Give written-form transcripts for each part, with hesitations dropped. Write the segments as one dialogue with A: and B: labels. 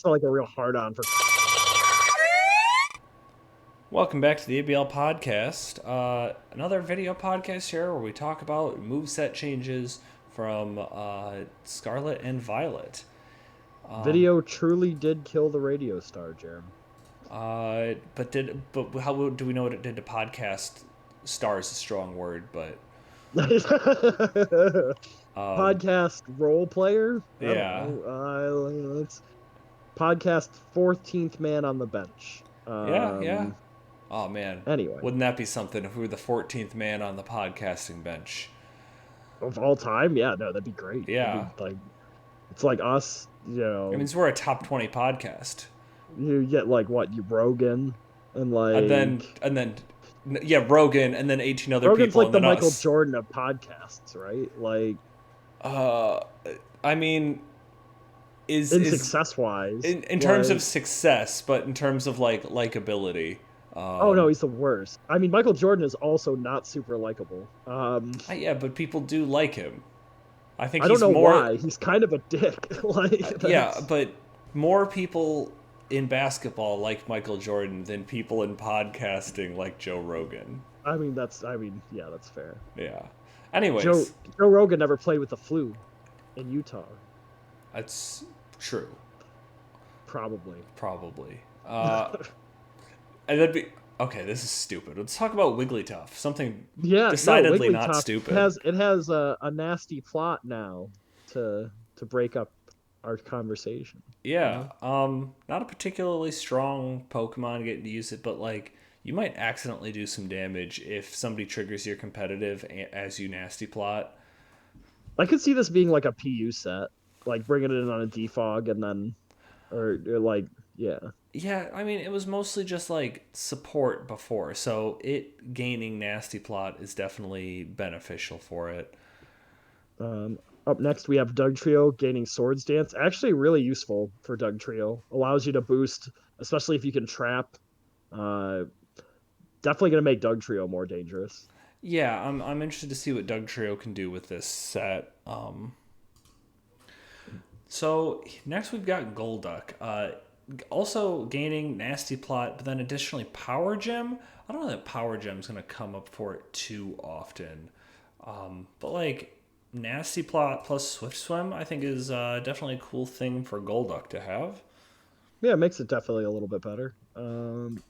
A: just like a real hard on for.
B: Welcome back to the ABL podcast. Another video podcast here where we talk about moveset changes from Scarlet and Violet.
A: Video truly did kill the radio star, Jerem.
B: But how do we know what it did to podcast? Star is a strong word, but
A: Podcast role player? I don't
B: yeah,
A: know. It's podcast 14th man on the bench.
B: yeah. Oh man,
A: Anyway,
B: wouldn't that be something if we were the 14th man on the podcasting bench?
A: of all time, yeah, no, that'd be great. It'd
B: Yeah,
A: be like it's like us,
B: it means we're a top 20 podcast.
A: you get like what you Rogan and
B: And
A: like
B: then yeah, Rogan, and then 18 other
A: Rogan's
B: people,
A: like
B: and
A: the
B: then
A: Michael
B: us.
A: Jordan of podcasts, right? Like
B: Uh, I mean,
A: in
B: is
A: success wise,
B: in terms of
A: like
B: success, but in terms of like likability.
A: oh no, he's the worst. I mean, Michael Jordan is also not super likable.
B: Yeah, but people do like him. I think
A: I don't
B: he's
A: know
B: more.
A: why. He's kind of a dick. Like
B: Yeah,
A: that's.
B: but more people in basketball like Michael Jordan than people in podcasting like Joe Rogan.
A: I mean, that's. I mean, yeah, that's fair.
B: Yeah.
A: Joe
B: Anyways,
A: Joe Rogan never played with the flu in Utah,
B: that's true.
A: probably.
B: Probably. And that'd be okay. This is stupid. Let's talk about Wigglytuff. Something
A: Yeah, no,
B: decidedly not
A: Wigglytuff
B: stupid.
A: has a nasty plot now to break up our conversation. You
B: Yeah.
A: know?
B: Not a particularly strong Pokemon getting to use it, but like you might accidentally do some damage if somebody triggers your competitive as you nasty plot.
A: I could see this being like a PU set, like bringing it in on a defog and then, or like, yeah.
B: Yeah, I mean it was mostly just like support before, so it gaining nasty plot is definitely beneficial for it.
A: Up next, we have Doug Trio gaining Swords Dance. Actually, really useful for Doug Trio. Allows you to boost, especially if you can trap. Uh, Definitely going to make Doug Trio more dangerous.
B: Yeah, I'm interested to see what Doug Trio can do with this set. So next we've got Golduck. Also gaining Nasty Plot, but then additionally Power Gem. I don't know that Power Gem's going to come up for it too often. But like Nasty Plot plus Swift Swim, I think is definitely a cool thing for Golduck to have.
A: Yeah, it makes it definitely a little bit better.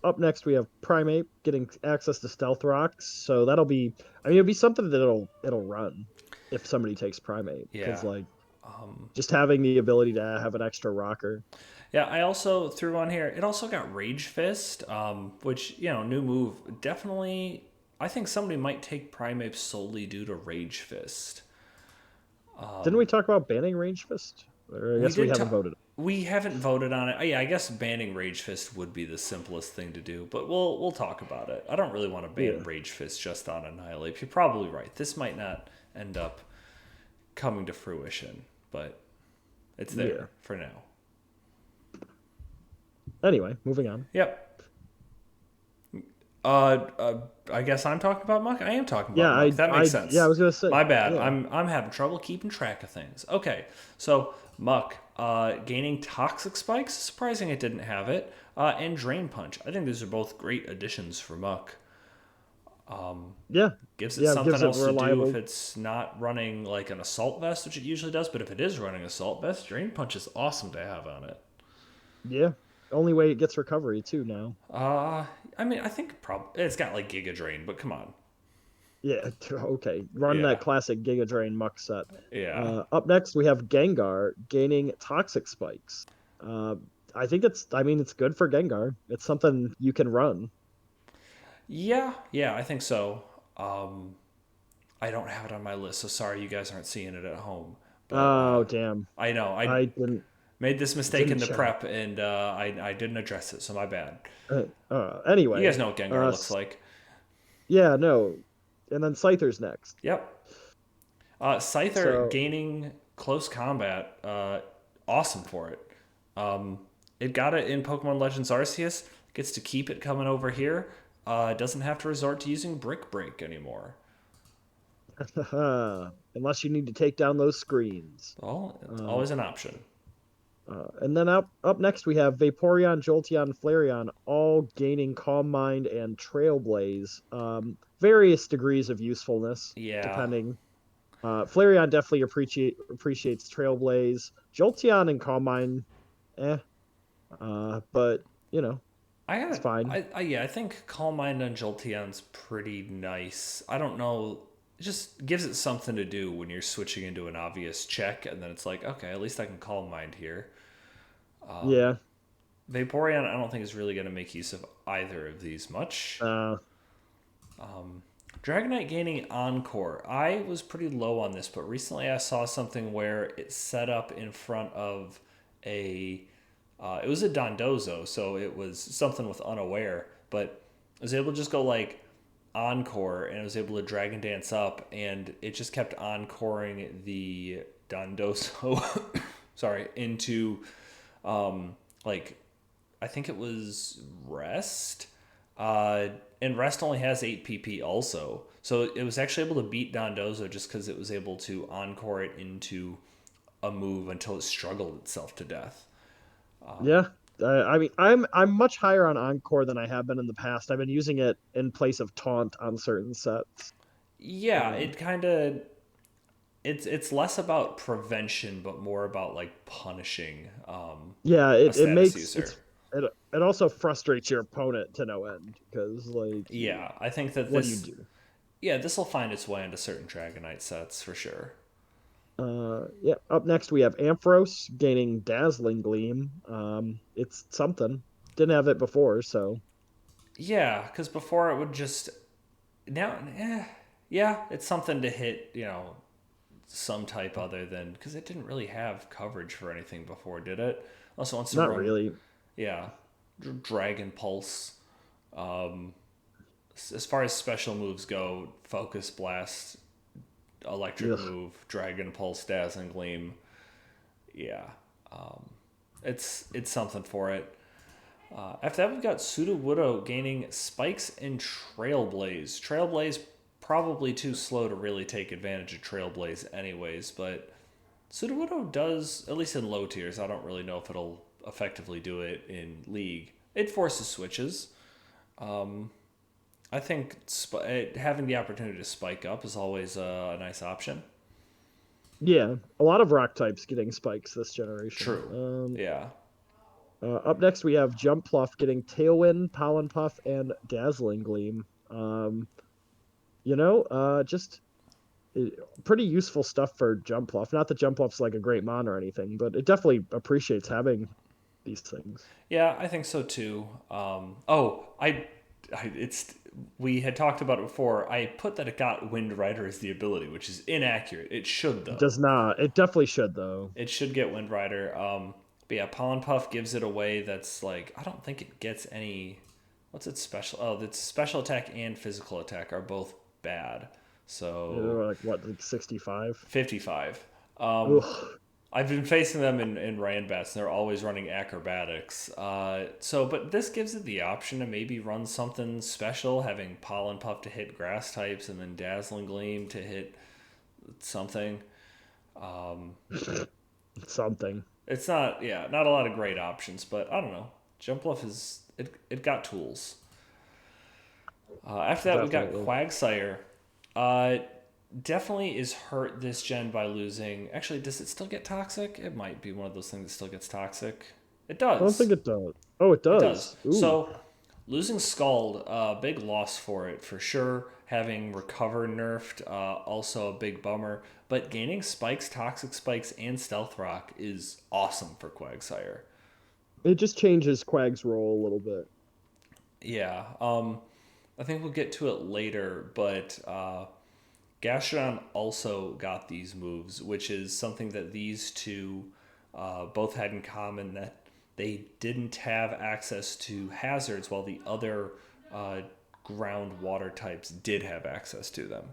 A: Up next, we have Primate getting access to Stealth Rocks. So that'll be, I mean, it'll be something that it'll run if somebody takes Primate because
B: Yeah.
A: like just having the ability to have an extra rocker.
B: Yeah, I also threw on here. It also got Rage Fist, which new move. Definitely, I think somebody might take Primeape solely due to Rage Fist.
A: Didn't we talk about banning Range Fist? Or I
B: We
A: guess we
B: did.
A: haven't voted.
B: We haven't voted on it. Oh, yeah, I guess banning Rage Fist would be the simplest thing to do, but we'll talk about it. I don't really want to ban
A: Yeah,
B: Rage Fist just on Annihilate. You're probably right. This might not end up coming to fruition, but it's
A: yeah.
B: there for now.
A: Anyway, moving on.
B: Yep. I guess I'm talking about Muck. I am talking
A: Yeah,
B: about Muck. That makes
A: yeah, I
B: sense.
A: was gonna say,
B: My bad.
A: yeah.
B: I'm having trouble keeping track of things. Okay, so Muck gaining Toxic Spikes. Surprising it didn't have it. And Drain Punch. I think these are both great additions for Muck.
A: Yeah,
B: Gives it
A: yeah, it
B: something
A: gives it
B: else to do if
A: reliable.
B: it's not running like an Assault Vest, which it usually does. But if it is running Assault Vest, Drain Punch is awesome to have on it.
A: Yeah, only way it gets recovery too now.
B: I mean, I think it's got like Giga Drain, but come on.
A: Yeah, okay. Run that
B: Yeah,
A: classic Giga Drain Muck set.
B: yeah.
A: Up next, we have Gengar gaining Toxic Spikes. Uh, I think I mean, it's good for Gengar. It's something you can run.
B: Yeah, I think so. I don't have it on my list, so sorry you guys aren't seeing it at home. But
A: Oh, damn.
B: I know I
A: I
B: made this mistake in
A: didn't
B: the
A: check.
B: prep, and I didn't address it, so my bad. You
A: Anyway,
B: guys know what Gengar looks like.
A: yeah, no. And then Scyther's next.
B: Yep. Scyther
A: So,
B: gaining close combat, awesome for it. It got it in Pokemon Legends Arceus. Gets to keep it coming over here. Doesn't have to resort to using Brick Break anymore.
A: unless you need to take down those screens.
B: Well, it's
A: Uh,
B: always an option.
A: And then up next we have Vaporeon, Jolteon, Flareon, all gaining Calm Mind and Trailblaze. Various degrees of usefulness
B: Yeah,
A: depending. Flareon definitely appreciates Trailblaze. Jolteon and Calm Mind, eh. But you know,
B: I
A: it's
B: got
A: fine.
B: yeah, I think Calm Mind on Jolteon's pretty nice. I don't know, it just gives it something to do when you're switching into an obvious check, and then it's like, okay, at least I can Calm Mind here.
A: Yeah.
B: Vaporeon, I don't think is really going to make use of either of these much.
A: Uh,
B: Dragonite gaining Encore. I was pretty low on this, but recently I saw something where it set up in front of a. It was a Dondozo, so it was something with Unaware, but I was able to just go like Encore, and I was able to Dragon Dance up, and it just kept encoring the Dondozo, sorry, into like I think it was Rest. And Rest only has 8 PP also. So it was actually able to beat Dondozo just because it was able to encore it into a move until it struggled itself to death.
A: yeah. I mean, I'm much higher on Encore than I have been in the past. I've been using it in place of Taunt on certain sets.
B: Yeah,
A: Um,
B: it kind of it's less about prevention but more about like punishing
A: yeah,
B: a
A: it
B: status
A: makes
B: user.
A: it also frustrates your opponent to no end because like
B: Yeah, I think that
A: what do you
B: this
A: do?
B: yeah, this will find its way into certain Dragonite sets for sure.
A: Yeah. Up next we have Ampharos gaining Dazzling Gleam. It's something. Didn't have it before, so
B: Yeah, because before it would just now, yeah, it's something to hit, some type other than because it didn't really have coverage for anything before, did it? Also wants to
A: not
B: run,
A: really.
B: yeah, Dragon Pulse. As far as special moves go, Focus Blast, Electric
A: Ugh.
B: Move, Dragon Pulse, Dazzling Gleam. Yeah, it's something for it. After that, we've got Sudowoodo gaining Spikes and Trailblaze. Trailblaze probably too slow to really take advantage of Trailblaze, anyways. But Sudowoodo does, at least in low tiers. I don't really know if it'll effectively do it in League. It forces switches. I think having the opportunity to spike up is always a nice option.
A: Yeah, a lot of rock types getting spikes this generation.
B: True. Yeah.
A: Up next we have Jumpluff getting Tailwind, Pollen Puff, and Dazzling Gleam. Just it, pretty useful stuff for Jumpluff. Not that Jumpluff's like a great mon or anything, but it definitely appreciates having these things.
B: Yeah, I think so too. It's we had talked about it before. I put that it got Wind Rider as the ability, which is inaccurate. It should
A: It
B: though.
A: does not. It definitely should though.
B: It should get Wind Rider. But yeah, Pollen Puff gives it a way that's like I don't think it gets any. What's its special? Oh, its special attack and physical attack are both bad. So
A: They're like what, like 65?
B: 55.
A: Ugh.
B: I've been facing them in Randbats, and they're always running acrobatics. But this gives it the option to maybe run something special, having Pollen Puff to hit grass types, and then Dazzling Gleam to hit something.
A: Something.
B: It's not, yeah, not a lot of great options, but I don't know. Jumpluff is it got tools. After that, we got
A: Definitely.
B: Quagsire. Uh, Definitely is hurt this gen by losing. Actually, does it still get toxic? It might be one of those things that still gets toxic. It
A: I don't
B: does.
A: think it does. Oh, it
B: It does.
A: does. Ooh.
B: So losing Scald, big loss for it for sure. Having Recover nerfed, also a big bummer. But gaining Spikes, Toxic Spikes, and Stealth Rock is awesome for Quagsire.
A: It just changes Quag's role a little bit.
B: Yeah. I think we'll get to it later, but Gastrodon also got these moves, which is something that these two both had in common that they didn't have access to hazards while the other uh, ground water types did have access to them.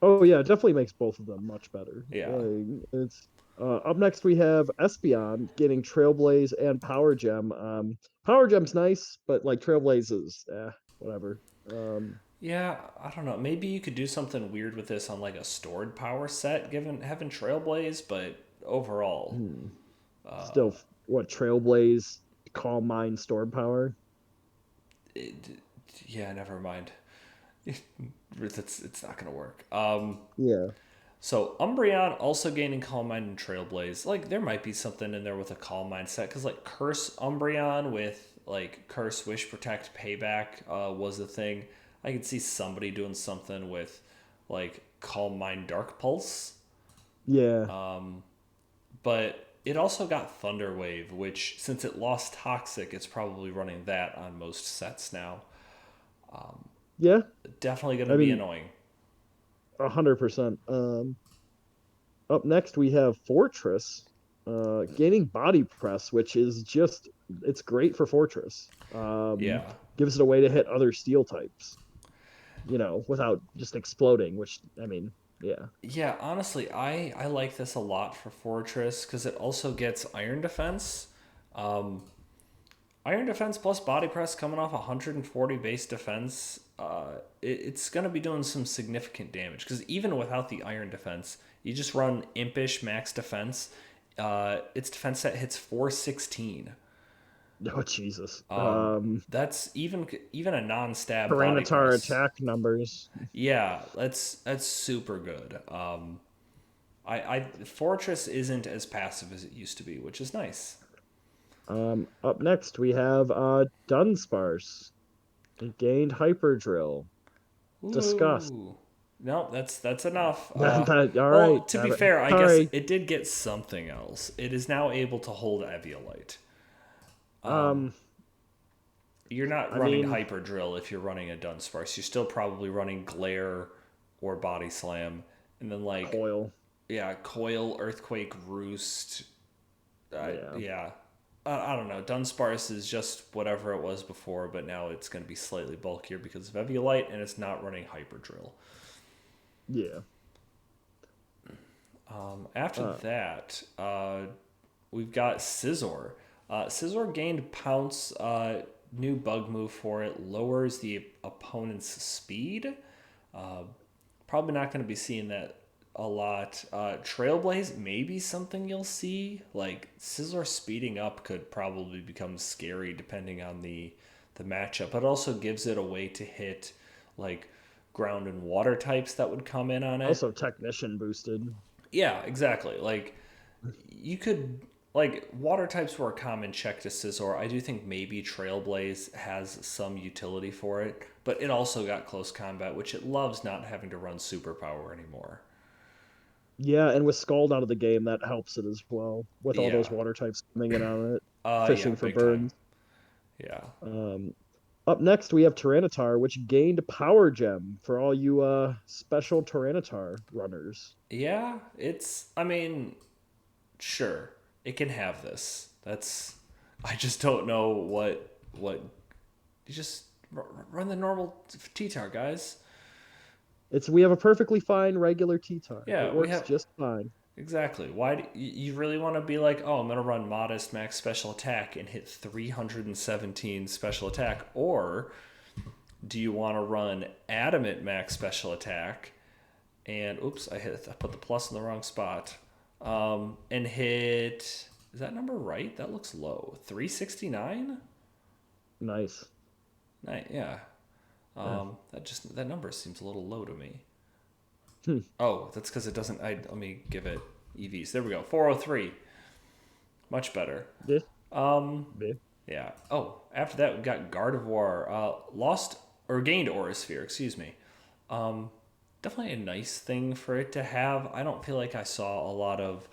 A: Oh yeah, it definitely makes both of them much better.
B: Yeah.
A: Like it's up next we have Espeon getting Trailblaze and Power Gem. Power Gem's nice, but like Trailblaze is whatever.
B: Yeah, I don't know. Maybe you could do something weird with this on like a stored power set, given having Trailblaze, but overall,
A: Hmm, still what Trailblaze, Calm Mind, Storm Power.
B: It, yeah, never mind. It's not gonna work.
A: Yeah,
B: So Umbreon also gaining Calm Mind and Trailblaze. Like there might be something in there with a Calm Mind set because like Curse Umbreon with like Curse Wish Protect Payback was the thing. I could see somebody doing something with like Calm Mind Dark Pulse,
A: yeah,
B: but it also got Thunder Wave, which since it lost Toxic, it's probably running that on most sets now.
A: yeah.
B: Definitely going to
A: I
B: be
A: mean,
B: annoying.
A: 100%. Up next we have Fortress, gaining Body Press, which is just it's great for Fortress.
B: Yeah.
A: Gives it a way to hit other steel types, without just exploding. Which I mean, yeah,
B: Yeah, honestly, I like this a lot for Fortress because it also gets Iron Defense. Um, Iron Defense plus Body Press coming off 140 base defense. It's going to be doing some significant damage because even without the Iron Defense, you just run Impish Max Defense. Its defense set hits 416.
A: oh Jesus.
B: That's even a non-stab Body
A: Tyranitar
B: Press.
A: attack numbers.
B: Yeah, that's super good. I Fortress isn't as passive as it used to be, which is nice.
A: Up next we have Dunsparce. It gained Hyper Drill. Disgust.
B: Ooh. No, that's enough.
A: All
B: Well,
A: right.
B: to be fair, I guess
A: Sorry.
B: it did get something else. It is now able to hold Eviolite.
A: Um,
B: You're not
A: I
B: running
A: mean,
B: Hyper Drill if you're running a Dunsparce. You're still probably running Glare or Body Slam, and then like
A: Coil.
B: yeah, Coil, Earthquake, Roost.
A: Yeah.
B: Yeah, I don't know. Dunsparce is just whatever it was before, but now it's going to be slightly bulkier because of Eviolite, and it's not running Hyper Drill.
A: Yeah.
B: After
A: Uh,
B: that, we've got Scizor. Scizor gained Pounce, new bug move for it, lowers the opponent's speed. Uh, Probably not going to be seeing that a lot. Trailblaze, maybe something you'll see. Like Scizor speeding up could probably become scary depending on the matchup. But it also gives it a way to hit like ground and water types that would come in on it.
A: Also Technician boosted.
B: Yeah, exactly. Like you could like water types were a common check to Scizor. I do think maybe Trailblaze has some utility for it, but it also got close combat, which it loves not having to run superpower anymore.
A: Yeah, and with Scald out of the game, that helps it as well. With all those
B: Yeah.
A: water types coming in on it,
B: Yeah,
A: fishing for
B: big time.
A: burns.
B: Yeah.
A: Um, Up next we have Tyranitar, which gained Power Gem for all you special Tyranitar runners.
B: Yeah, it's I mean, sure. It can have this. That's I just don't know what you just run the normal T-Tar, guys.
A: We have a perfectly fine regular T-Tar. It
B: Yeah, we
A: works
B: have
A: just fine.
B: exactly. Why do you really want to be like, oh, I'm going to run modest max special attack and hit 317 special attack? Or do you want to run adamant max special attack and, oops, I put the plus in the wrong spot, and hit, is that number right? That looks low. 369?
A: Nice.
B: Yeah.
A: Yeah.
B: That number seems a little low to me.
A: Hmm.
B: Oh, that's because it doesn't, let me give it EVs. There we go. 403. Much better.
A: Yeah. Yeah.
B: Yeah. Oh, after that we got Gardevoir. Lost or gained Aura Sphere. Excuse me. Definitely a nice thing for it to have. I don't feel like I saw a lot of.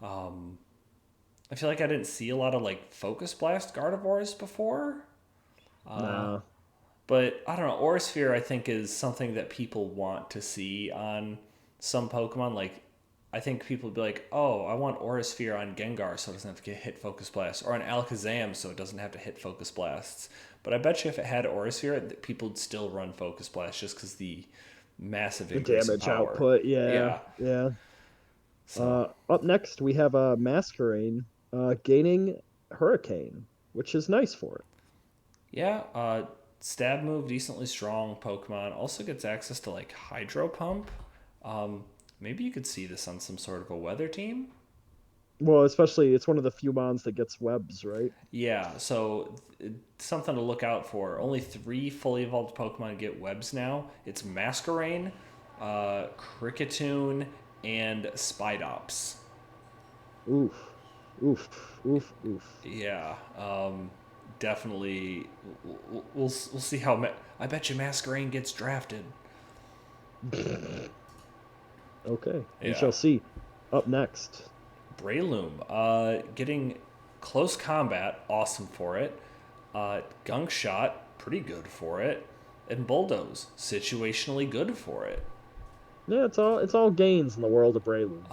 B: I feel like I didn't see a lot of like Focus Blast Gardevoirs before.
A: Nah.
B: But I don't know. Aura Sphere I think is something that people want to see on some Pokemon. Like I think people would be like, oh, I want Aura Sphere on Gengar so it doesn't have to get hit Focus Blast, or on Alakazam so it doesn't have to hit Focus Blasts. But I bet you if it had Aura Sphere, people would still run Focus Blast just because the massive
A: The
B: increase in
A: damage
B: power.
A: output. Yeah.
B: Yeah.
A: Yeah.
B: So
A: Up next we have Masquerain, gaining Hurricane, which is nice for it.
B: yeah, stab move decently strong Pokemon also gets access to like Hydro Pump. Um, Maybe you could see this on some sort of a weather team.
A: Well, especially it's one of the few mons that gets webs, right?
B: Yeah, so something to look out for. Only three fully evolved Pokemon get webs now. It's Masquerain, Cricketune, and Spidops.
A: Oof, oof, oof, oof.
B: Yeah, definitely. We'll see how. I bet you Masquerain gets drafted.
A: Okay, we
B: Yeah,
A: shall see. Up next,
B: Breloom, getting close combat, awesome for it. Gunk shot, pretty good for it. And Bulldoze, situationally good for it.
A: yeah, it's all gains in the world of Breloom.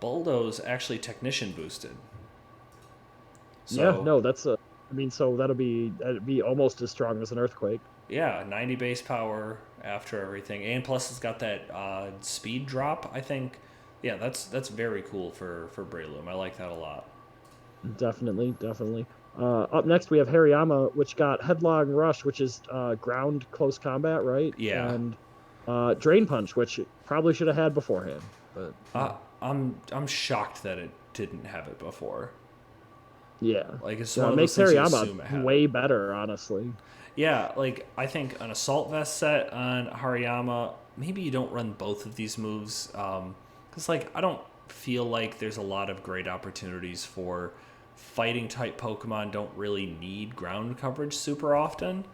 B: Bulldoze actually technician boosted.
A: Yeah,
B: So
A: no, that's a. I mean, so that'd be almost as strong as an earthquake.
B: yeah, 90 base power after everything, and plus it's got that speed drop. I think, yeah, that's very cool for Breloom. I like that a lot.
A: Definitely, definitely. Up next we have Hariyama, which got Headlong Rush, which is ground close combat, right?
B: Yeah,
A: And Drain Punch, which it probably should have had beforehand, but
B: I'm shocked that it didn't have it before.
A: yeah,
B: Like it's
A: yeah,
B: one
A: it
B: of those
A: makes
B: things you
A: Hariyama
B: assume it had it.
A: way better, honestly.
B: Yeah, like I think an assault vest set on Hariyama. Maybe you don't run both of these moves, because like I don't feel like there's a lot of great opportunities for fighting type Pokemon. Don't really need ground coverage super often,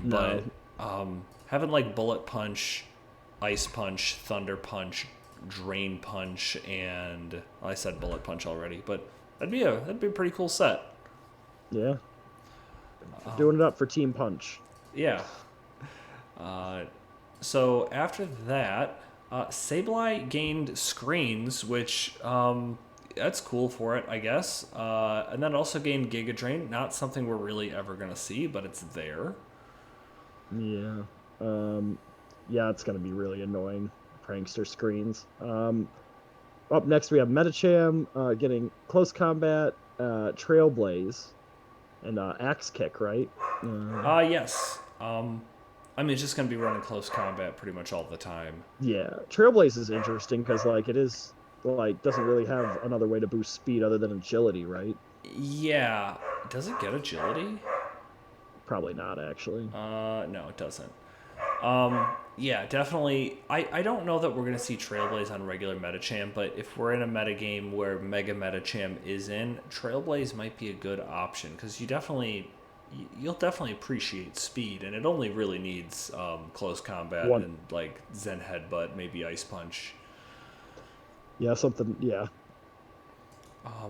B: but
A: No,
B: having like Bullet Punch, Ice Punch, Thunder Punch, Drain Punch, and well, I said Bullet Punch already, but that'd be a pretty cool set.
A: yeah, doing it up for Team Punch.
B: Yeah. Uh, So after that, Sableye gained screens, which that's cool for it, I guess. And then it also gained Giga Drain. Not something we're really ever gonna see, but it's there.
A: Yeah, um, yeah, it's gonna be really annoying. Prankster screens. Up next we have Metacham getting close combat, Trailblaze, and Axe Kick, right?
B: Yes. I mean, it's just gonna be running close combat pretty much all the time.
A: Yeah, Trailblaze is interesting because like it is like doesn't really have another way to boost speed other than agility, right?
B: Yeah. Does it get agility?
A: Probably not actually.
B: No, it doesn't. Yeah, definitely. I don't know that we're going to see Trailblaze on regular Metacham, but if we're in a metagame where Mega Metacham is in, Trailblaze might be a good option because you'll definitely appreciate speed, and it only really needs close combat
A: One,
B: and like Zen Headbutt, maybe Ice Punch.
A: yeah, something, yeah.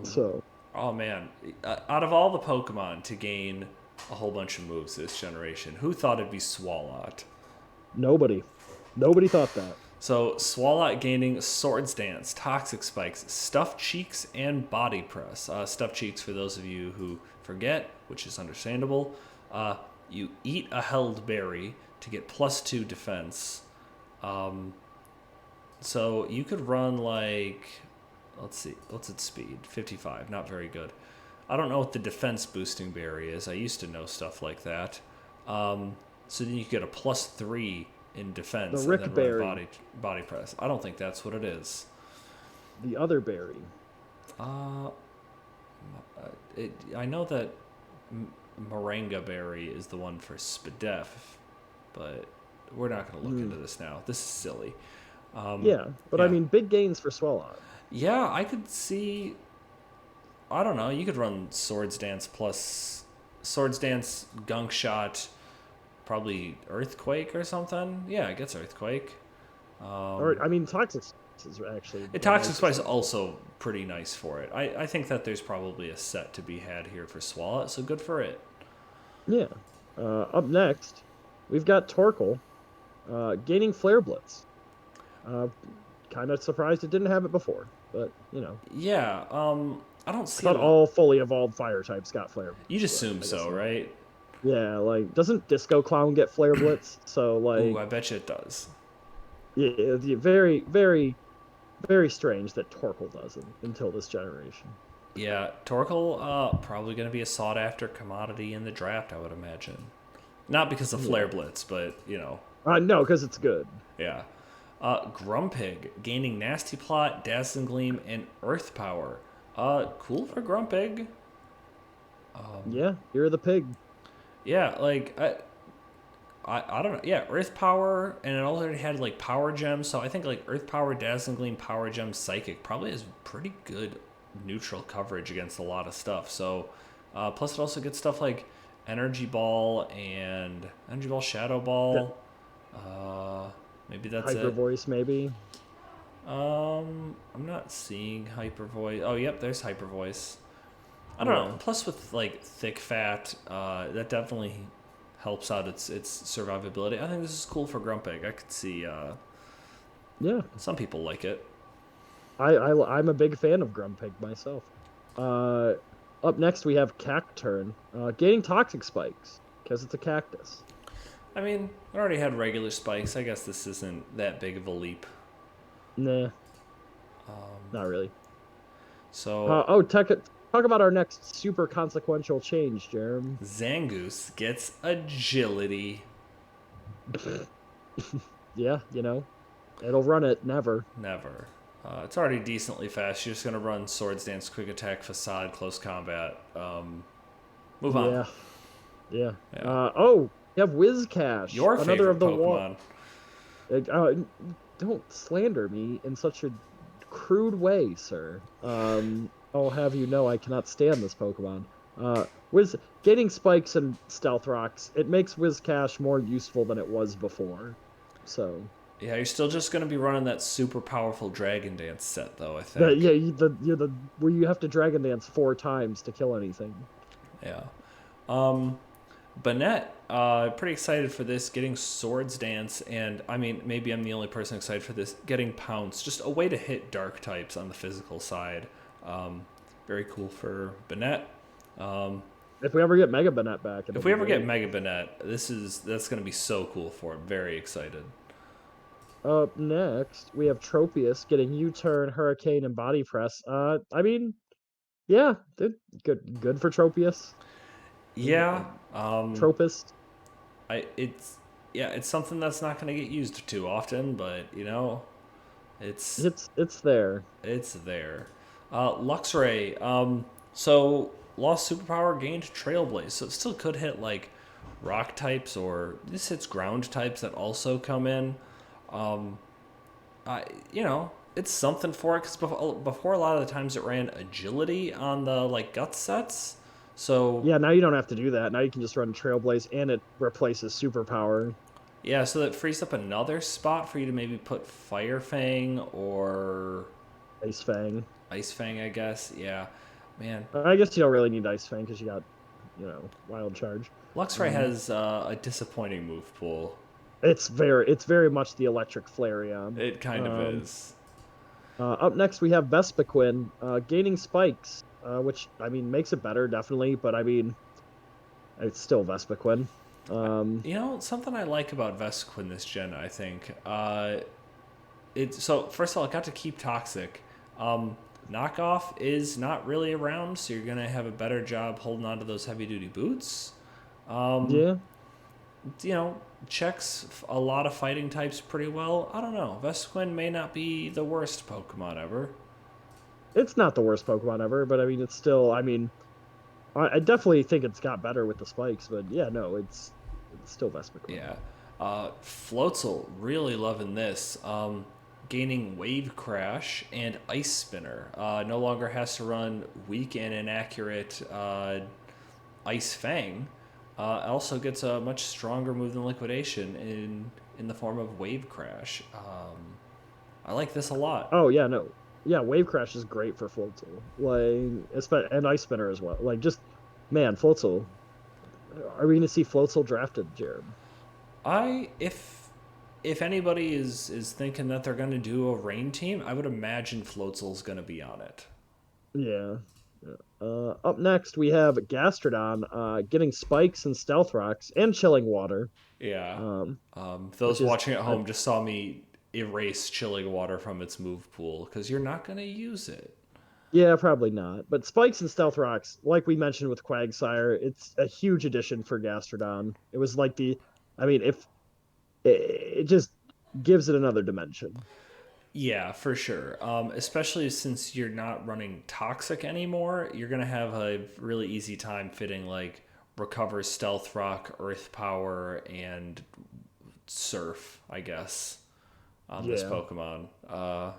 A: So
B: Oh man, out of all the Pokemon to gain a whole bunch of moves this generation, who thought it'd be Swalot?
A: nobody, nobody thought that.
B: So Swalot gaining Swords Dance, Toxic Spikes, Stuffed Cheeks, and Body Press. Stuffed Cheeks, for those of you who forget, which is understandable, you eat a held berry to get +2 defense. So you could run like, let's see, what's its speed? 55, not very good. I don't know what the defense boosting berry is. I used to know stuff like that. So then you get a +3 in
A: The
B: defense and
A: Rick
B: then run
A: Berry,
B: body press. I don't think that's what it is.
A: the other berry.
B: Uh, I know that Moringa berry is the one for Spadef, but we're not going to look into
A: Hmm.
B: this now. This is silly.
A: Yeah, but I
B: Yeah,
A: mean, big gains for Swalot.
B: yeah. I could see. I don't know. You could run Swords Dance plus Swords Dance, Gunk Shot, probably Earthquake or something. Yeah, it gets Earthquake.
A: Or I mean, Toxic is actually the
B: Toxic
A: nicest
B: Spice
A: one.
B: also pretty nice for it. I think that there's probably a set to be had here for Swallow, so good for it.
A: Yeah. Up next, we've got Torkoal gaining Flare Blitz. Uh, kind of surprised it didn't have it before, but
B: Yeah, I don't
A: I
B: see a
A: thought
B: lot.
A: all fully evolved fire types got Flare
B: You'd
A: Blitz, but
B: assume
A: I guess
B: so,
A: not.
B: right?
A: Yeah, like doesn't Disco Clown get Flare Blitz? So
B: Ooh,
A: like,
B: I bet you it does.
A: yeah, very, very, very strange that Torkoal doesn't until this generation.
B: Yeah, Torkoal probably going to be a sought after commodity in the draft, I would imagine. Not because of Flare
A: Yeah.
B: Blitz, but
A: No, because it's good.
B: yeah. Grumpig gaining Nasty Plot, Dazzling Gleam, and Earth Power. Cool for Grumpig.
A: Yeah, you're the pig.
B: Yeah, like I don't know. Yeah, Earth Power, and it already had like Power Gems. So I think like Earth Power, Dazzling Gleam, Power Gem, Psychic probably has pretty good neutral coverage against a lot of stuff. So plus it also gets stuff like Energy Ball, Shadow
A: Yeah,
B: Ball. Uh, Maybe that's
A: hyper
B: it.
A: voice maybe.
B: I'm not seeing Hyper Voice. Oh, yep, there's Hyper Voice. I don't know.
A: Yeah,
B: Plus, with like thick fat, that definitely helps out its survivability. I think this is cool for Grumpig. I could see
A: yeah.
B: some people like it.
A: I'm a big fan of Grumpig myself. Uh, Up next we have Cacturn, gaining toxic spikes because it's a cactus.
B: I mean, I already had regular spikes. I guess this isn't that big of a leap.
A: Nah, not really.
B: So
A: Talk about our next super consequential change, Jerem.
B: Zangoose gets agility.
A: Yeah, it'll run it. Never.
B: Never. It's already decently fast. You're just gonna run Swords Dance, Quick Attack, Facade, Close Combat. Move on.
A: Yeah, yeah.
B: Yeah.
A: Oh, you have Wizcash,
B: Your
A: another of
B: favorite
A: the one.
B: Pokemon.
A: Don't slander me in such a crude way, sir. I'll have you know I cannot stand this Pokemon. Wiz Getting spikes and stealth rocks, it makes Wizcash more useful than it was before. So
B: Yeah, you're still just gonna be running that super powerful Dragon Dance set, though. I
A: the
B: think.
A: yeah the where you have to Dragon Dance 4 times to kill anything.
B: Yeah. Banette, pretty excited for this. Getting Swords Dance, and I mean, maybe I'm the only person excited for this. Getting Pounce, just a way to hit Dark types on the physical side. Um, Very cool for Banette. Um,
A: If we ever get Mega Banette back, it'll
B: if we
A: be
B: ever get
A: great.
B: Mega Banette, that's gonna be so cool for him. Very excited.
A: Up next, we have Tropius getting U-turn, Hurricane, and Body Press. I mean, yeah, good for Tropius.
B: Yeah.
A: Tropist.
B: I it's yeah, it's something that's not gonna get used too often, but it's
A: It's there.
B: it's there. Luxray. So lost superpower, gained Trailblaze, so it still could hit like rock types, or this hits ground types that also come in. Um, I it's something for it because before a lot of the times it ran agility on the like gut sets. So
A: Yeah, now you don't have to do that. Now you can just run Trailblaze and it replaces superpower.
B: yeah, so that frees up another spot for you to maybe put Fire Fang or
A: Ice Fang.
B: Ice Fang, I guess. Yeah, man.
A: I guess you don't really need Ice Fang because you got, Wild Charge.
B: Luxray
A: Um,
B: has a disappointing move pool.
A: it's very much the Electric Flareon.
B: It kind of is.
A: Up next we have Vespiquen, gaining spikes, which I mean makes it better definitely, but I mean it's still Vespiquen. Um,
B: Something I like about Vesquin this gen, I think. So first of all, it got to keep Toxic. Knockoff is not really around, so you're gonna have a better job holding on to those heavy duty boots. Um,
A: yeah,
B: you know, Checks a lot of fighting types pretty well. I don't know. Vesquin may not be the worst Pokemon ever.
A: it's not the worst Pokemon ever, but I mean it's still. I mean, I definitely think it's got better with the spikes, but yeah, no, it's still Vespiquen.
B: Yeah. Floatzel, really loving this. Gaining Wave Crash and Ice Spinner. No longer has to run weak and inaccurate Ice Fang. Also gets a much stronger move than Liquidation in the form of Wave Crash. I like this a lot.
A: Oh yeah, no, yeah, Wave Crash is great for Floatzel, and Ice Spinner as well. Like just man, Floatzel. Are we going to see Floatzel drafted, Jared?
B: I if anybody is thinking that they're going to do a rain team, I would imagine Floatzel's going to be on it.
A: Yeah. Yeah. Up next, we have Gastrodon getting spikes and stealth rocks and chilling water,
B: Yeah.
A: um, which
B: Those
A: is
B: watching at home just saw me erase chilling water from its move pool because you're not going to use it.
A: yeah, probably not. But spikes and stealth rocks, like we mentioned with Quagsire, it's a huge addition for Gastrodon. It was I mean, if it just gives it another dimension.
B: Yeah, for sure. Especially since you're not running toxic anymore, you're gonna have a really easy time fitting like recover, stealth rock, earth power, and surf. I guess on this
A: Yeah.
B: Pokemon.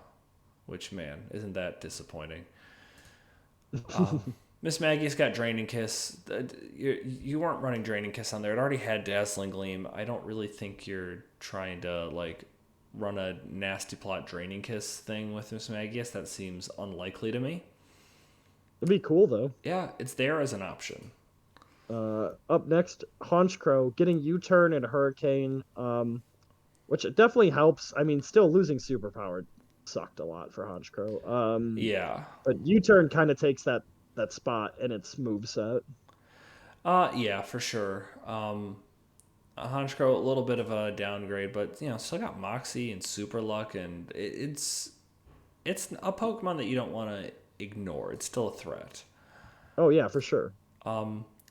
B: Which man, isn't that disappointing? Miss Maggie's got Draining Kiss. You weren't running Draining Kiss on there. It already had Dazzling Gleam. I don't really think you're trying to like run a nasty plot Draining Kiss thing with Miss Magius. That seems unlikely to me.
A: It'd be cool though.
B: Yeah, it's there as an option.
A: Up next, Honchkrow getting U-turn and Hurricane, which definitely helps. I mean, still losing superpower sucked a lot for Honchkrow.
B: Yeah.
A: But U-turn kind of takes that spot in its moveset.
B: Yeah, for sure. Honchkrow, a little bit of a downgrade, but still got Moxie and Super Luck, and it's a Pokemon that you don't want to ignore. It's still a threat.
A: Oh yeah, for sure.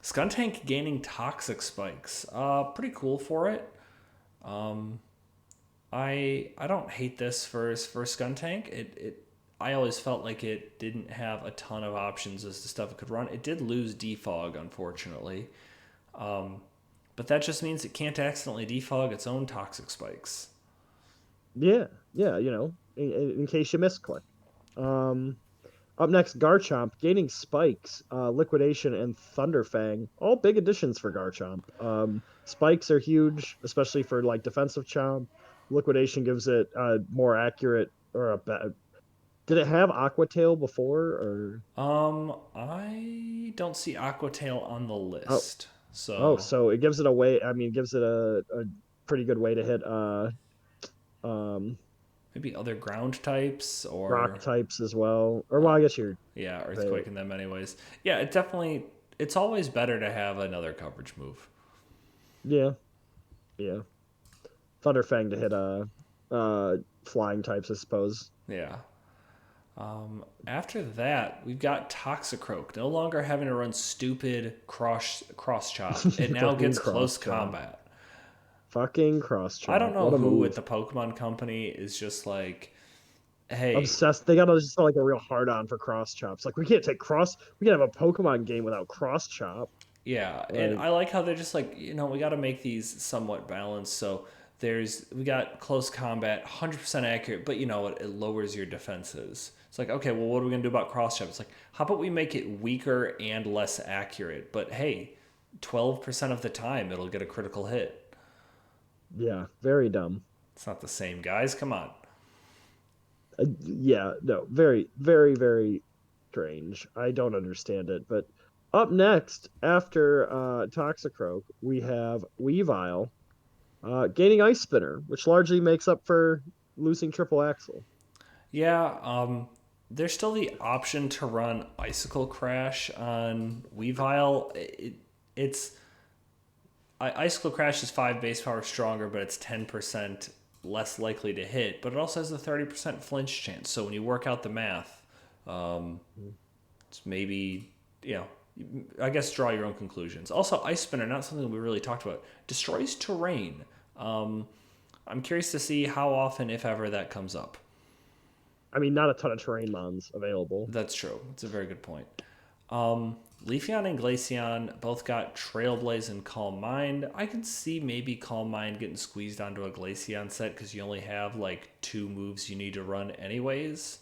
B: Skuntank gaining toxic spikes. Pretty cool for it. I don't hate this for Skuntank. It I always felt like it didn't have a ton of options as to stuff it could run. It did lose defog, unfortunately, but that just means it can't accidentally defog its own toxic spikes.
A: Yeah, yeah, in case you misclick. Um, Up next, Garchomp gaining spikes, liquidation, and Thunderfang. All big additions for Garchomp. Spikes are huge, especially for like defensive chomp. Liquidation gives it a more accurate or a better. Did it have Aqua Tail before or
B: I don't see Aquatail on the
A: oh
B: list,
A: oh
B: so
A: so it gives it a way. I mean, it gives it a pretty good way to hit um
B: maybe other ground types
A: rock
B: or
A: types as well. Or well, I guess you're
B: yeah,
A: right.
B: earthquake in them anyways. Yeah, it's always better to have another coverage move.
A: Yeah, yeah. Thunderfang to hit flying types, I suppose.
B: Yeah. After that, we've got Toxicroak, no longer having to run stupid cross chop. It now
A: Fucking
B: gets close
A: cross chop.
B: combat.
A: Fucking cross
B: I don't
A: chop.
B: know
A: What a
B: who at
A: move.
B: the Pokemon Company is just like, hey,
A: Obsessed. They got just like a real hard on for cross chops. Like we can't take cross. We can have a Pokemon game without cross chop.
B: yeah, and
A: Like
B: I like how they're just like, we got to make these somewhat balanced. So we got close combat, 100% accurate, but you know what? It lowers your defenses. It's like, okay, well, what are we gonna do about cross chop? It's like, how about we make it weaker and less accurate? But hey, 12% of the time it'll get a critical hit.
A: yeah, very dumb.
B: It's not the same, guys. Come on.
A: Yeah, no, very, very, very strange. I don't understand it. But up next, after Toxicroak, we have Weavile gaining Ice Spinner, which largely makes up for losing Triple Axle.
B: Yeah, there's still the option to run Icicle Crash on Weavile. It's Icicle Crash is 5 base power stronger, but it's 10% less likely to hit. But it also has a 30% flinch chance. So when you work out the math, um, it's maybe, you know, I guess draw your own conclusions. Also, Ice Spinner, not something we really talked about, destroys terrain. Um, I'm curious to see how often, if ever, that comes up.
A: I mean, not a ton of terrain mons available.
B: That's true. It's a very good point. Leafeon and Glaceon both got Trailblaze and Calm Mind. I could see maybe Calm Mind getting squeezed onto a Glaceon set because you only have like 2 moves you need to run anyways.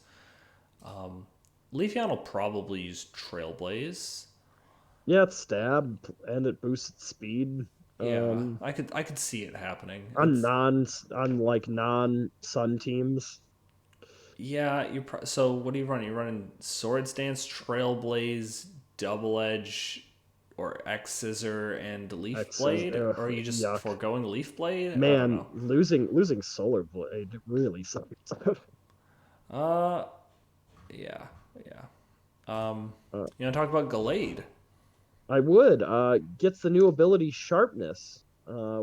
B: Leafeon will probably use Trailblaze.
A: Yeah, it's stab and it boosts its speed.
B: Yeah, I could see it happening.
A: On non sun teams.
B: Yeah, so what are you running? You're running Swords Dance, Trailblaze, Double Edge, or X Scissor and Leaf
A: X's,
B: Blade, or are you just
A: yuck.
B: foregoing Leaf Blade? I don't
A: Man,
B: know.
A: losing Solar Blade really sucks.
B: Uh, yeah, yeah. Um,
A: uh,
B: talk about Gallade.
A: I would. Gets the new ability Sharpness,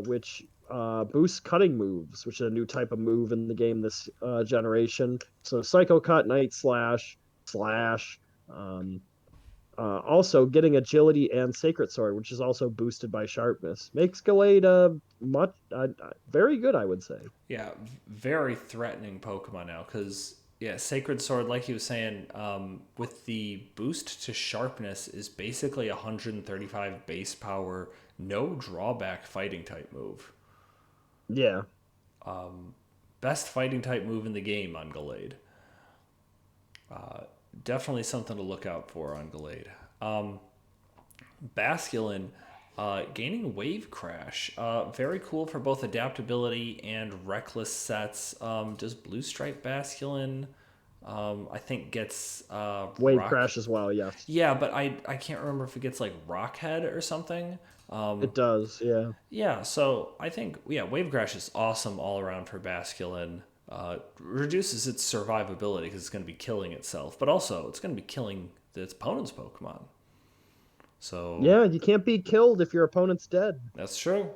A: which boosts cutting moves, which is a new type of move in the game this generation. So Psycho Cut, Night Slash, Slash, um, Also, getting agility and sacred sword, which is also boosted by sharpness, makes Gallade very good, I would say.
B: Yeah, very threatening Pokemon now because yeah, Sacred Sword, like he was saying, with the boost to sharpness, is basically 135 base power, no drawback fighting type move.
A: Yeah,
B: Best fighting type move in the game on Gallade. Definitely something to look out for on Gallade. Basculin, gaining Wave Crash. Very cool for both adaptability and reckless sets. Does Blue Stripe Basculin, I think, gets
A: wave
B: Rock.
A: crash as well. Yes,
B: Yeah, but I can't remember if it gets like Rockhead or something.
A: it does. Yeah,
B: Yeah, so I think, yeah, Wave Crash is awesome all around for Basculin. Reduces its survivability because it's going to be killing itself, but also it's going to be killing its opponent's Pokemon. So
A: yeah. You can't be killed if your opponent's dead.
B: that's true.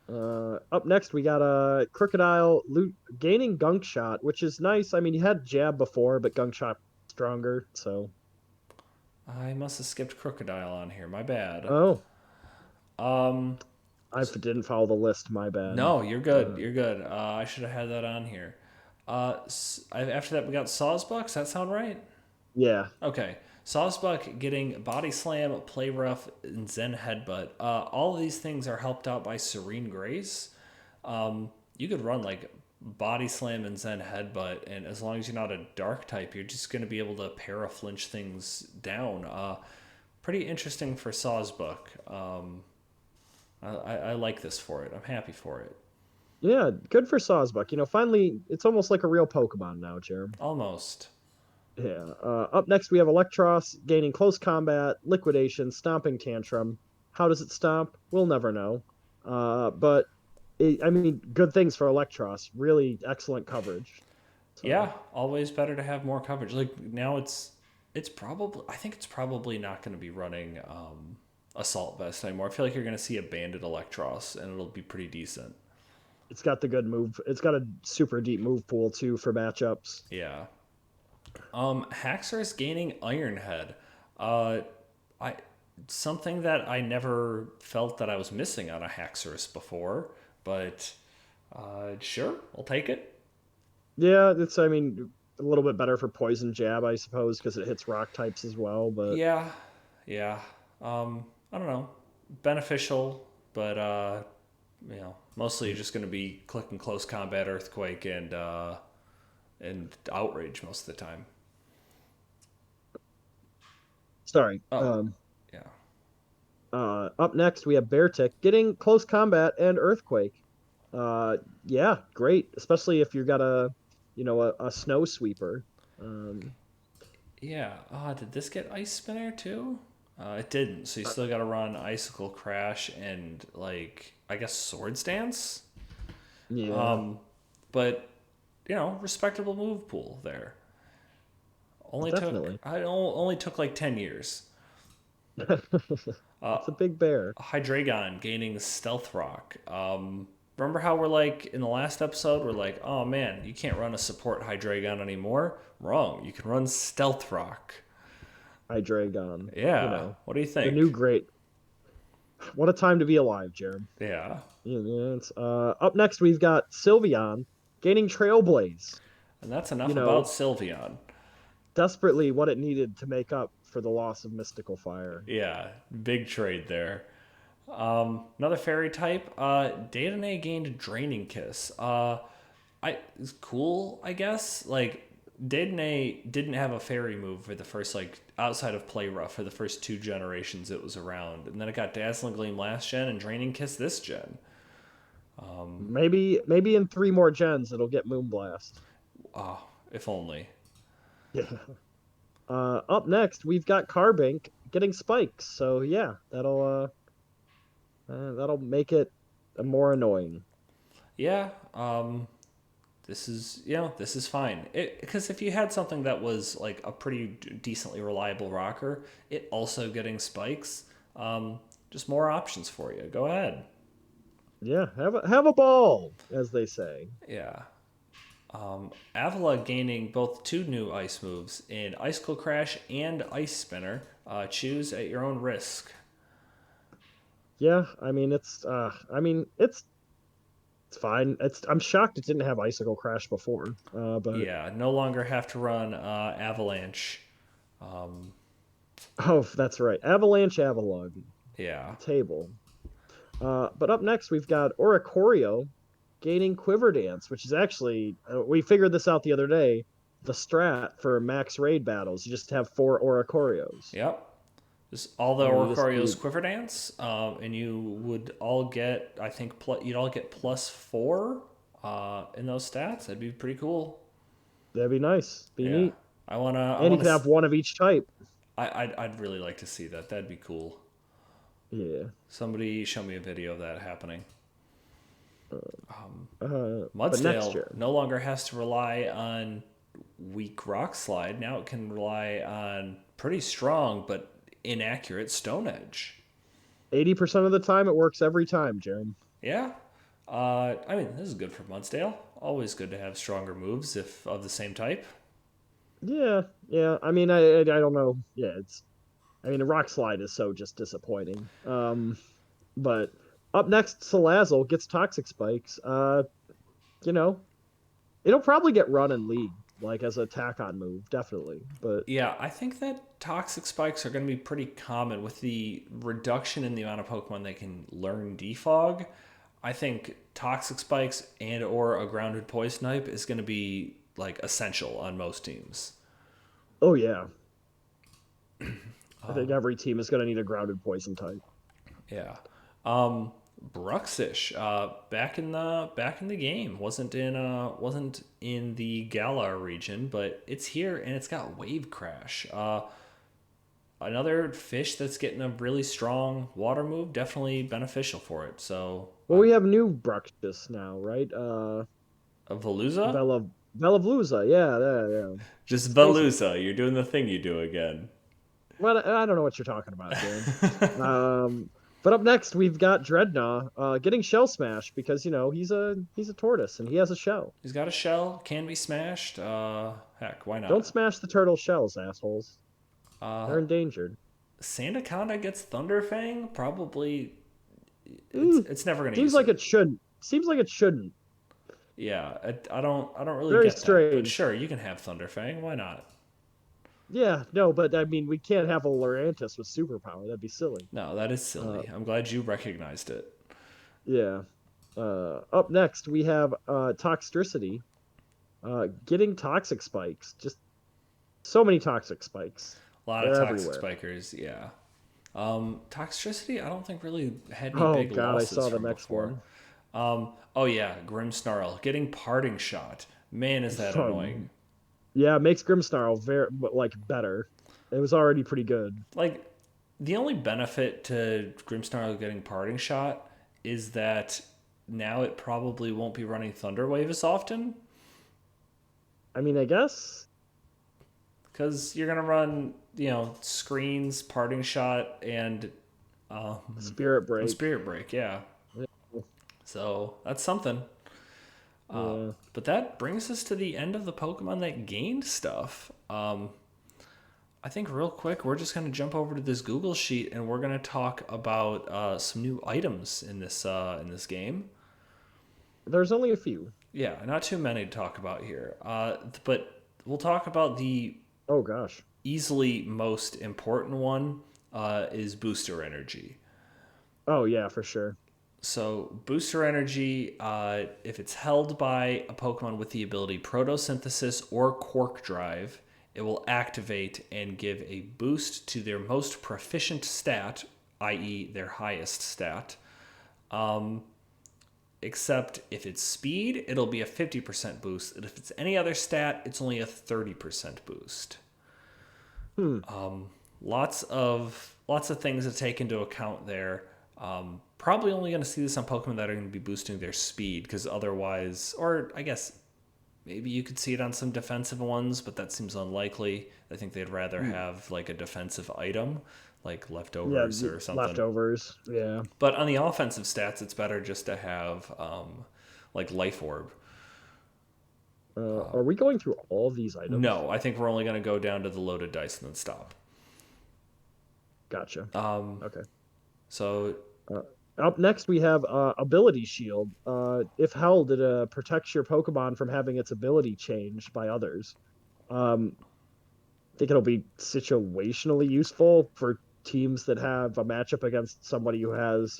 A: Up next, we got a Crocodile loot gaining Gunk Shot, which is nice. I mean, you had Jab before, but Gunk Shot stronger. So,
B: I must have skipped Crocodile on here. My bad.
A: oh,
B: Um,
A: I didn't follow the list. My bad.
B: no, you're good.
A: Uh,
B: You're good. I should have had that on here. After that, we got Sawsbuck. Does that sound right?
A: yeah,
B: Okay. Sawsbuck getting Body Slam, Play Rough, and Zen Headbutt. All of these things are helped out by Serene Grace. You could run like Body Slam and Zen Headbutt, and as long as you're not a Dark type, you're just going to be able to para-flinch things down. Pretty interesting for Sawsbuck. I like this for it. I'm happy for it.
A: yeah. Good for Sawsbuck. Finally, it's almost like a real Pokemon now, Jerem.
B: Almost.
A: Yeah. Up next, we have Electros gaining close combat, liquidation, stomping tantrum. How does it stomp? We'll never know. But I mean, good things for Electros. Really excellent coverage. So
B: Yeah, always better to have more coverage. Like now, it's probably I think it's probably not going to be running Assault Vest anymore. I feel like you're going to see a Banded Electros, and it'll be pretty decent.
A: it's got the good move. It's got a super deep move pool too for matchups.
B: Yeah. Haxorus gaining Iron Head. Uh, I something that I never felt that I was missing on a Haxorus before, but sure, I'll take it.
A: Yeah, it's I mean a little bit better for poison jab, I suppose, because it hits rock types as well. But
B: Yeah, yeah. I don't know, beneficial, but mostly you're just going to be clicking close combat, earthquake, and outrage most of the time.
A: sorry.
B: Oh, yeah,
A: Up next we have Beartick getting close combat and earthquake. Yeah, great, especially if you got a snow sweeper. Um,
B: yeah. Did this get Ice Spinner too? It didn't. So you still got to run Icicle Crash and like I guess Swords Dance.
A: yeah,
B: Um, but respectable move pool there.
A: definitely.
B: Only took like 10 years.
A: It's a big bear.
B: Hydreigon gaining Stealth Rock. Remember how we're like in the last episode? We're like, oh man, you can't run a support Hydreigon anymore. Wrong. You can run Stealth Rock.
A: Hydreigon.
B: Yeah. What do you
A: The new
B: think?
A: great. What a time to be alive, Jared.
B: Yeah.
A: Yeah, up next we've got Sylveon gaining Trailblaze.
B: And that's
A: You
B: enough about
A: know,
B: Sylveon.
A: desperately what it needed to make up for the loss of Mystical Fire.
B: Yeah. Big trade there. Another fairy type. Dedenne gained Draining Kiss. It's cool, I guess. Like Dedenne didn't have a fairy move for the first like outside of Play Rough for the first two generations it was around, and then it got Dazzling Gleam last gen and Draining Kiss this gen.
A: Maybe in three more gens it'll get Moonblast.
B: Oh, if only.
A: Yeah. Up next we've got Carbink getting spikes. So yeah, that'll make it more annoying.
B: Yeah. This is fine. Because if you had something that was like a pretty decently reliable rocker, it also getting spikes, just more options for you. Go ahead.
A: Yeah, have a ball, as they say.
B: Yeah. Avila gaining both two new ice moves in Icicle Crash and Ice Spinner. Choose at your own risk.
A: Yeah, I mean it's fine. I'm shocked it didn't have Icicle Crash before. But
B: Yeah, no longer have to run Avalanche.
A: oh, that's right. Avalanche Avalon
B: Yeah.
A: table. But up next we've got Oricorio gaining Quiver Dance, which is actually we figured this out the other day. The strat for max raid battles, you just have four Oricorios.
B: Yep. Just all the
A: You just
B: Oricorios
A: you
B: Quiver Dance, and you would all get, I think, you'd all get +4 in those stats. That'd be pretty cool.
A: That'd be nice, be
B: Yeah.
A: neat,
B: I
A: and you
B: wanna,
A: could have one of each type.
B: I'd really like to see that. That'd be cool.
A: Yeah.
B: Somebody show me a video of that happening.
A: But next
B: Mudsdale
A: year,
B: no longer has to rely on weak Rock Slide. Now it can rely on pretty strong but inaccurate Stone Edge.
A: 80% of the time it works every time, Jeremy.
B: Yeah. I mean, this is good for Mudsdale. Always good to have stronger moves if of the same type.
A: Yeah, yeah. I mean, I don't know. Yeah, it's. I mean, the rock slide is so just disappointing. But up next, Salazzle gets toxic spikes. You know, it'll probably get run in league, like as a tack on move, definitely. But
B: Yeah, I think that toxic spikes are going to be pretty common with the reduction in the amount of Pokemon that can learn defog. I think toxic spikes and or a grounded poison type is going to be like essential on most teams.
A: oh yeah, I think every team is going to need a grounded poison type.
B: Yeah. Bruxish, back in the game. Wasn't in the Galar region, but it's here and it's got Wave Crash. Another fish that's getting a really strong water move, definitely beneficial for it. So,
A: Well, we have new Bruxish now, right?
B: a Veluza,
A: Bella Veluza, yeah, yeah, yeah.
B: just
A: It's basic.
B: Veluza. You're doing the thing you do again.
A: Well, I don't know what you're talking about, Jeremy. Um, but up next we've got Dreadnought getting shell smash because he's a tortoise and he has a shell.
B: He's got a shell, can be smashed. Heck, why
A: Don't
B: not?
A: smash the turtle shells, assholes.
B: Uh,
A: They're endangered.
B: Sandaconda gets Thunderfang. Probably,
A: Mm,
B: it's never gonna
A: seems
B: use
A: like
B: it.
A: it shouldn't. Seems like it shouldn't.
B: Yeah, I don't really
A: Very
B: get that, but
A: strange.
B: sure, you can have Thunderfang. Why not?
A: Yeah, no, but I mean, we can't have a Lurantis with superpower. That'd be silly.
B: No, that is
A: Uh,
B: silly. I'm glad you recognized it.
A: yeah. Up next we have Toxtricity getting toxic spikes. Just so many toxic spikes.
B: A lot of
A: They're
B: toxic
A: everywhere.
B: spikers. Yeah. Toxicity, I don't think really had any
A: Oh
B: big
A: God, I
B: losses
A: saw the
B: from
A: next
B: before.
A: one.
B: Oh yeah, Grim Snarl getting Parting Shot. Man, is that annoying.
A: Yeah, it makes Grimmsnarl very like better. It was already pretty good.
B: Like, the only benefit to Grimmsnarl getting Parting Shot is that now it probably won't be running Thunder Wave as often
A: I mean, I guess.
B: because you're gonna run, screens, Parting Shot, and
A: Spirit Break.
B: Spirit Break. Yeah, so that's something.
A: Yeah.
B: But that brings us to the end of the Pokemon that gained stuff. I think real quick, we're just gonna jump over to this Google sheet and we're gonna talk about some new items in this game.
A: There's only a few.
B: Yeah, not too many to talk about here. But we'll talk about the
A: Oh gosh.
B: easily most important one is Booster Energy.
A: Oh yeah, for sure.
B: So Booster Energy, if it's held by a Pokemon with the ability Protosynthesis or Quark Drive, it will activate and give a boost to their most proficient stat, i.e., their highest stat. Except if it's speed, it'll be a 50% boost. And if it's any other stat, it's only a 30% boost.
A: Hmm.
B: Lots of things to take into account there. Probably only going to see this on Pokemon that are going to be boosting their speed, because otherwise, or I guess maybe you could see it on some defensive ones, but that seems unlikely. I think they'd rather have like a defensive item, like
A: Yeah,
B: leftovers or something.
A: leftovers. Yeah.
B: But on the offensive stats, it's better just to have like Life Orb.
A: Are we going through all these items?
B: No, I think we're only going to go down to the loaded dice and then stop.
A: Gotcha.
B: Um,
A: Okay.
B: so
A: Uh, Up next, we have Ability Shield. If held, it protects your Pokemon from having its ability changed by others. Um, I think it'll be situationally useful for teams that have a matchup against somebody who has,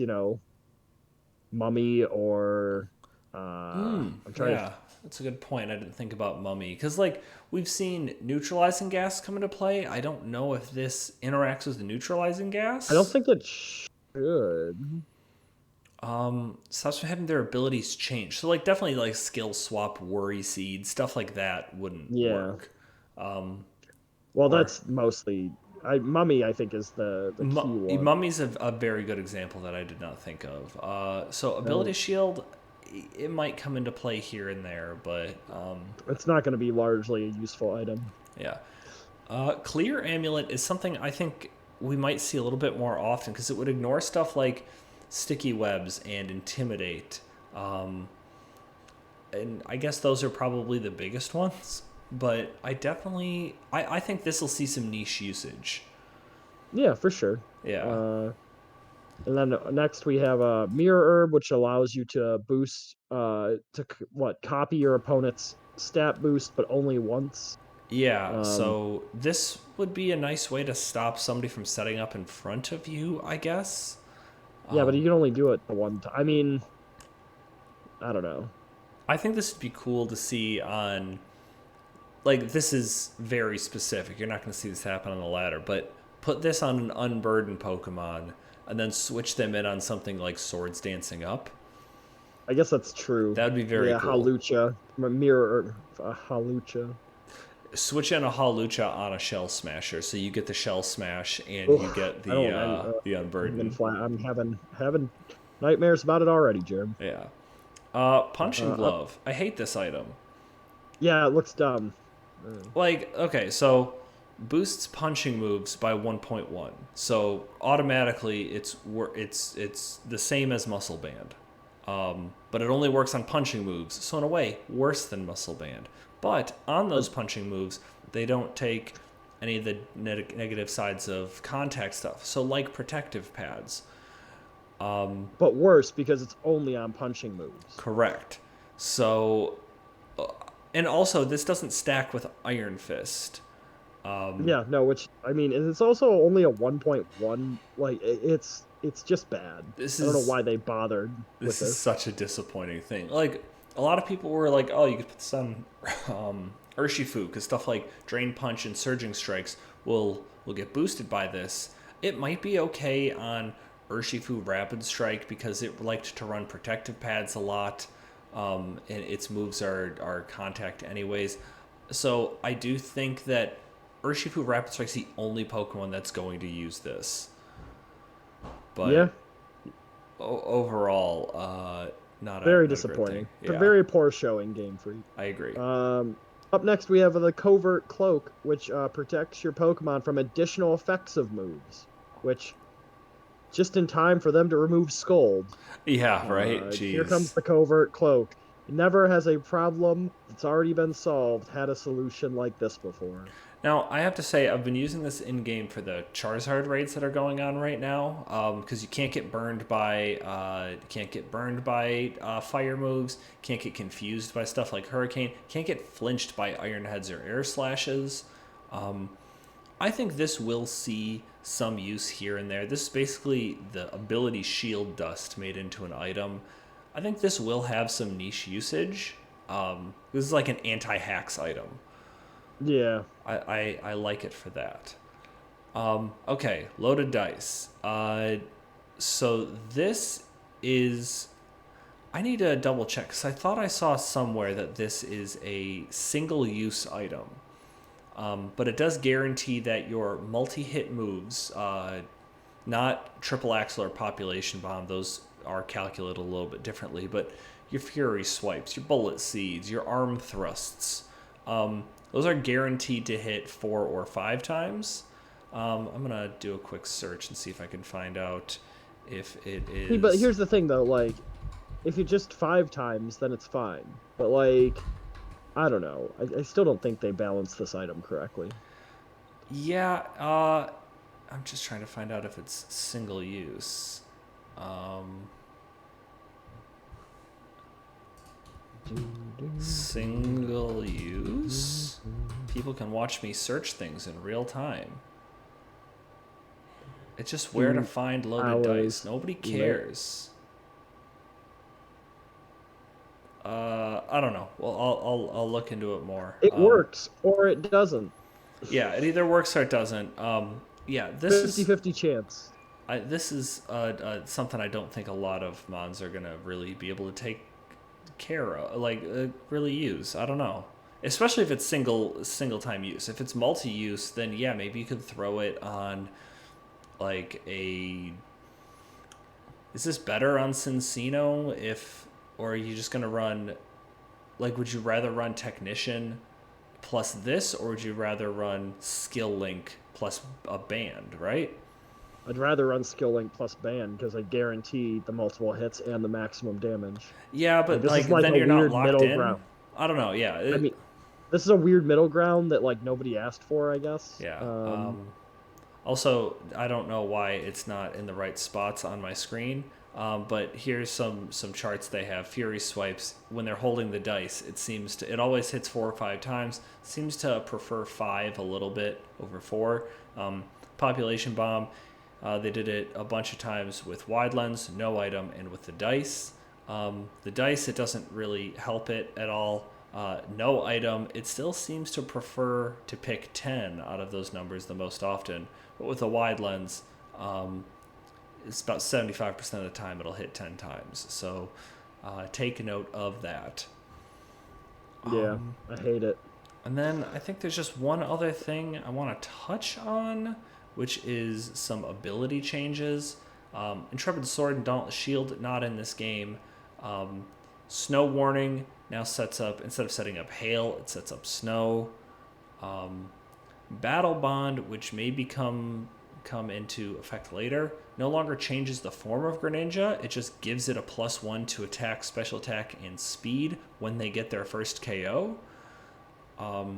A: Mummy or I'm trying to.
B: yeah, that's a good point. I didn't think about Mummy because like we've seen neutralizing gas come into play. I don't know if this interacts with the neutralizing
A: I don't
B: gas.
A: think it should.
B: Stops from having their abilities change. So like definitely like skill swap, worry seed, stuff like that wouldn't
A: Yeah.
B: work. Um,
A: Well,
B: or
A: that's mostly. Mummy, I think, is the key one.
B: Mummy's a very good example that I did not think of. So
A: Uh,
B: ability shield, it might come into play here and there, but
A: it's not going to be largely a useful item.
B: yeah. Clear amulet is something I think we might see a little bit more often because it would ignore stuff like sticky webs and intimidate. Um, and I guess those are probably the biggest ones. But I think this will see some niche usage.
A: Yeah, for sure.
B: Yeah.
A: Uh, and then next we have a Mirror Herb, which allows you to boost copy your opponent's stat boost, but only once.
B: Yeah,
A: Um,
B: so this would be a nice way to stop somebody from setting up in front of you, I guess.
A: yeah, but you can only do it the one time. I mean, I don't know.
B: I think this would be cool to see on, like, this is very specific. You're not going to see this happen on the ladder, but put this on an unburdened Pokemon and then switch them in on something like Swords Dancing Up.
A: I guess that's true.
B: That would be very
A: Yeah,
B: cool.
A: Halucha.
B: Switch in a Hawlucha on a Shell Smasher, so you get the Shell Smash and you
A: Ugh,
B: get
A: I don't.
B: the
A: I'm been
B: Unburden.
A: flat. I'm having nightmares about it already, Jerem.
B: Yeah. Punching
A: Up.
B: Glove. I hate this item.
A: Yeah, it looks dumb. Uh,
B: Like, okay, so boosts punching moves by 1.1. So automatically it's the same as Muscle Band. But it only works on punching moves. So in a way, worse than Muscle Band. But on
A: but
B: those punching moves, they don't take any of the negative sides of contact stuff. So like protective pads.
A: but worse because it's only on punching moves.
B: Correct. So and also this doesn't stack with Iron Fist.
A: Yeah, no, which I mean, it's also only a 1.1. Like it's just bad.
B: This
A: I don't know
B: is
A: why they bothered with
B: this is
A: this.
B: such a disappointing thing. Like a lot of people were like, "Oh, you could put this on Urshifu because stuff like Drain Punch and Surging Strikes will get boosted by this." It might be okay on Urshifu Rapid Strike because it liked to run protective pads a lot, and its moves are contact anyways. So I do think that Urshifu Rapid Strike's the only Pokemon that's going to use this.
A: Yeah,
B: But overall,
A: very
B: not a great thing.
A: disappointing. A
B: Yeah,
A: very poor showing, Game Freak.
B: I agree.
A: Um, Up next we have the Covert Cloak, which protects your Pokemon from additional effects of moves, which just in time for them to remove Scold.
B: Yeah, right.
A: Here comes
B: Jeez.
A: the Covert Cloak. Never has a problem that's already been solved had a solution like this before.
B: Now I have to say I've been using this in game for the Charizard raids that are going on right now. Because you can't get burned by fire moves, can't get confused by stuff like Hurricane, can't get flinched by Iron Heads or Air Slashes. I think this will see some use here and there. This is basically the ability Shield Dust made into an item. I think this will have some niche usage. This is like an anti-hacks item.
A: Yeah.
B: I like it for that. Okay, loaded dice. So this is. I need to double check because I thought I saw somewhere that this is a single use item. But it does guarantee that your multi hit moves, not triple axle or population bomb, those are calculated a little bit differently, but your fury swipes, your bullet seeds, your arm thrusts, those are guaranteed to hit 4 or 5 times. I'm gonna do a quick search and see if I can find out if it
A: See, but
B: is.
A: here's the thing though, like if you just 5 times, then it's fine. But like, I don't know. I still don't think they balanced this item correctly.
B: Yeah, I'm just trying to find out if it's single use. Um, Single use? People can watch me search things in real time. It's just where to
A: 2
B: find loaded dice.
A: hours
B: Nobody
A: later.
B: cares. I don't know. Well, I'll look into it more.
A: It works or it doesn't.
B: Yeah, it either works or it doesn't. Yeah, this is
A: 50-50 chance.
B: this is something I don't think a lot of mods are gonna really be able to take care of, like really use. I don't know, especially if it's single time use. If it's multi use, then yeah, maybe you could throw it on like a. Is this better on Cincino if, or are you just gonna run? Like, would you rather run Technician plus this, or would you rather run Skill Link plus a band? Right?
A: I'd rather run skill link plus ban because I guarantee the multiple hits and the maximum damage.
B: Yeah,
A: Like
B: but
A: this is
B: like
A: like
B: then
A: a
B: you're not
A: weird
B: locked
A: middle
B: in.
A: ground.
B: I don't know. Yeah,
A: I mean, this is a weird middle ground that like nobody asked for, I guess.
B: yeah. Also, I don't know why it's not in the right spots on my screen. But here's some charts they have. Fury swipes when they're holding the dice. It always hits 4 or 5 times. Seems to prefer 5 a little bit over 4. Population bomb. They did it a bunch of times with wide lens, no item, and with the dice. The dice, it doesn't really help it at all. No item, it still seems to prefer to pick 10 out of those numbers the most often. But with a wide lens, it's about 75% of the time it'll hit 10 times. So take note of that.
A: Yeah, I hate it.
B: And then I think there's just one other thing I want to touch on, which is some ability changes. Intrepid Sword and Dauntless Shield, not in this game. Snow Warning now sets up, instead of setting up hail, it sets up snow. Battle Bond, which may come into effect later, no longer changes the form of Greninja. It just gives it a +1 to attack, special attack, and speed when they get their first KO.
A: So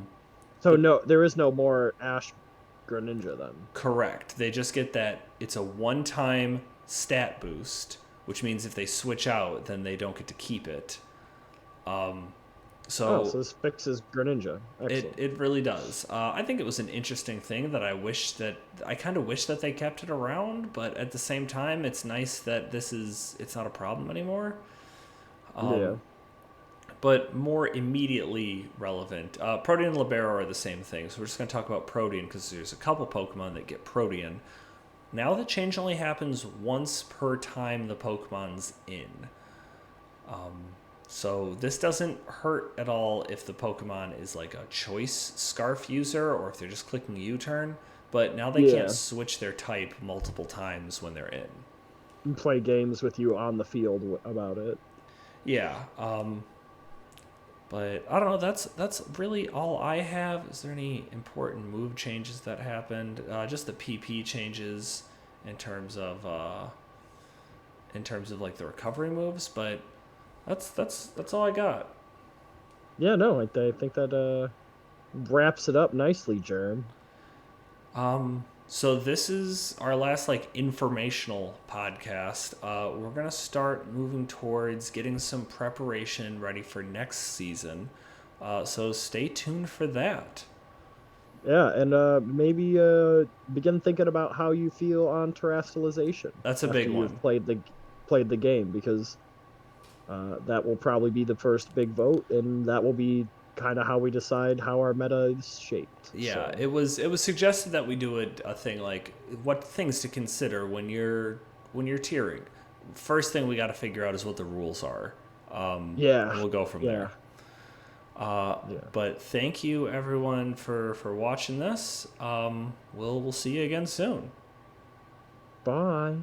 B: The
A: no, there is no more Ash Greninja then.
B: Correct. They just get that. It's a one-time stat boost, which means if they switch out, then they don't get to keep it.
A: Oh,
B: So
A: so this fixes Greninja.
B: it
A: Excellent.
B: it really does. I think it was an interesting thing that I kind of wish that they kept it around, but at the same time, it's nice that it's not a problem anymore.
A: Yeah.
B: But more immediately relevant, Protean and Libero are the same thing. So we're just going to talk about Protean because there's a couple Pokemon that get Protean. Now the change only happens once per time the Pokemon's in. So this doesn't hurt at all if the Pokemon is like a choice Scarf user or if they're just clicking U-turn. But now they can't
A: Yeah.
B: switch their type multiple times when they're in.
A: And play games with you on the field about it.
B: Yeah. But I don't know. That's really all I have. Is there any important move changes that happened? Just the PP changes in terms of like the recovery moves. But that's all I got.
A: Yeah, no, I think that wraps it up nicely, Germ.
B: So this is our last like informational podcast. We're gonna start moving towards getting some preparation ready for next season. So stay tuned for that.
A: Yeah, and maybe begin thinking about how you feel on terrestrialization
B: That's a
A: after
B: big
A: you've
B: one.
A: played the game because that will probably be the first big vote, and that will be kind of how we decide how our meta is shaped.
B: Yeah,
A: So
B: it was suggested that we do a thing like what things to consider when you're tiering. First thing we got to figure out is what the rules are,
A: yeah,
B: and we'll go from
A: yeah,
B: there.
A: yeah.
B: But thank you everyone for watching this. We'll see you again soon.
A: Bye.